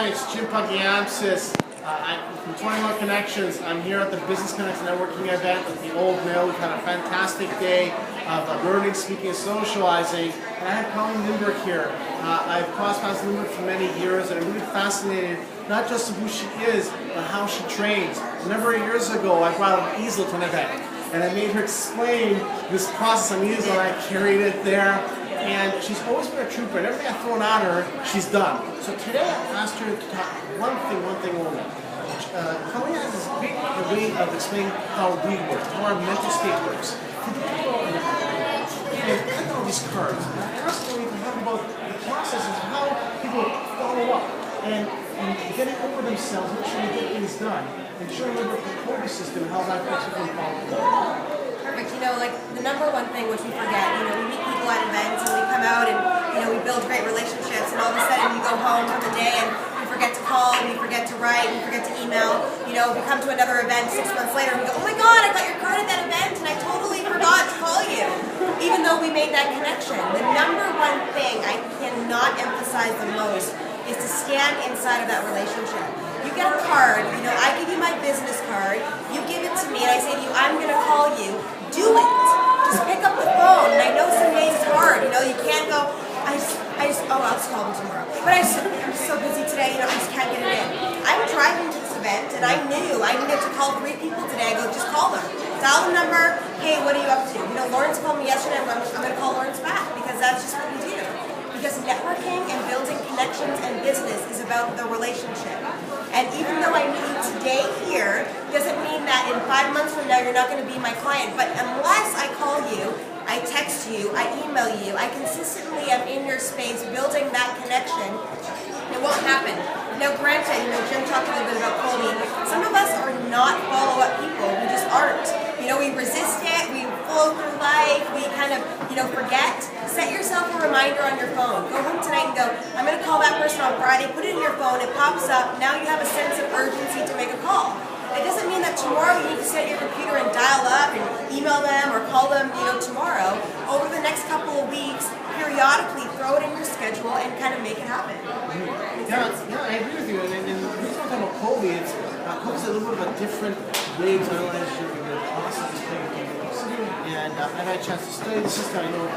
everyone, it's Pagiamtzis. From 21 Connections. I'm here at the Business Connects Networking event at the Old Mill. We've had a fantastic day of learning, speaking, and socializing. And I have Colleen Lindberg here. I've crossed paths with Lindberg for many years, and I'm really fascinated not just of who she is, but how she trains. A number of years ago, I brought an easel to an event, and I made her explain this process on the easel, and I carried it there. And she's always been a trooper, and everything I've thrown at her, she's done. So today I asked her to talk one thing only. Colleen has this great way of explaining how we work, how our mental state works. And I got all these cards. And I asked Colleen to talk about the process of how people follow up and getting over themselves, make sure they get things done, and showing them the Kobe system and how that affects you from following up. Perfect. You know, like the number one thing which we forget, you know, we meet people at events and we come out and, you know, we build great relationships, and all of a sudden you go home from the day and we forget to call, and we forget to write, and we forget to email. You know, we come to another event 6 months later and we go, oh my God, I got your card at that event and I totally forgot to call you, even though we made that connection. The number one thing I cannot emphasize the most is to stand inside of that relationship. You get a card, you know, I give you my business card, you give it to me, and I say to you, I'm going to call you. Do it. Just pick up the phone. And I know some days it's hard, you know, you can't go, I'll just call them tomorrow. But I'm so busy today, you know, I just can't get it in. I'm driving to this event, and I knew I needed to call 3 people today. I go, just call them. Dial the number, hey, what are you up to? You know, Lawrence called me yesterday, I'm going to call Lawrence back, because that's just what we do. Because networking and building connections and business is about the relationship. And even though I meet you today here, doesn't mean that in 5 months from now you're not going to be my client. But unless I call you, I text you, I email you, I consistently am in your space building that connection, it won't happen. Now granted, you know, Jim talked a little bit about Colby. Some of us are not follow-up people. We just aren't. You know, we resist it, we flow through life, we kind of, you know, forget. Set yourself a reminder on your phone. Go home tonight and go, I'm going to call that person on Friday, put it in your phone, it pops up, now you have a sense of urgency to make a call. It doesn't mean that tomorrow you need to sit at your computer and dial up and email them or call them, you know, tomorrow. Over the next couple of weeks, periodically throw it in your schedule and kind of make it happen. Yeah, I agree with you. And the reason I'm talking about Colby, Colby's a little bit of a different way to analyze your process of playing. And I've had a chance to study the system. I know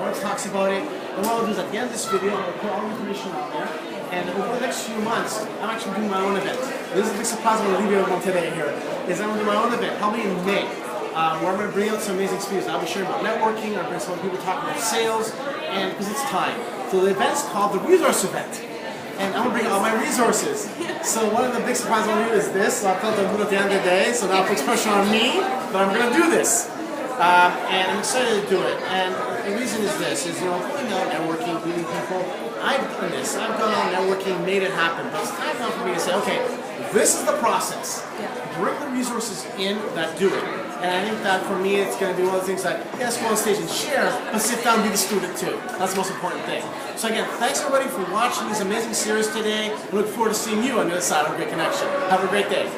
Lawrence talks about it. And what I'll do is at the end of this video, I'll put all the information out there. And over the next few months, I'm actually doing my own event. This is a big surprise I'm going to leave you everyone today here. Is I'm going to do my own event, probably in May, where I'm going to bring out some amazing speakers. I'll be sharing about networking, I'll bring some people talking about sales, and because it's time. So the event's called the Resource Event. And I'm going to bring all my resources. So one of the big surprises I'm going to do is this. So I felt I'd do it at the end of the day, so that puts pressure on me, but I'm going to do this. And I'm excited to do it. And the reason is this, is, you know, going out networking, meeting people, I've done this. I've gone out networking, made it happen. But it's time now for me to say, okay, this is the process. Bring the resources in that do it. And I think that for me, it's going to be one of the things that, yes, go on stage and share, but sit down and be the student too. That's the most important thing. So again, thanks everybody for watching this amazing series today. I look forward to seeing you on the other side of a great connection. Have a great day.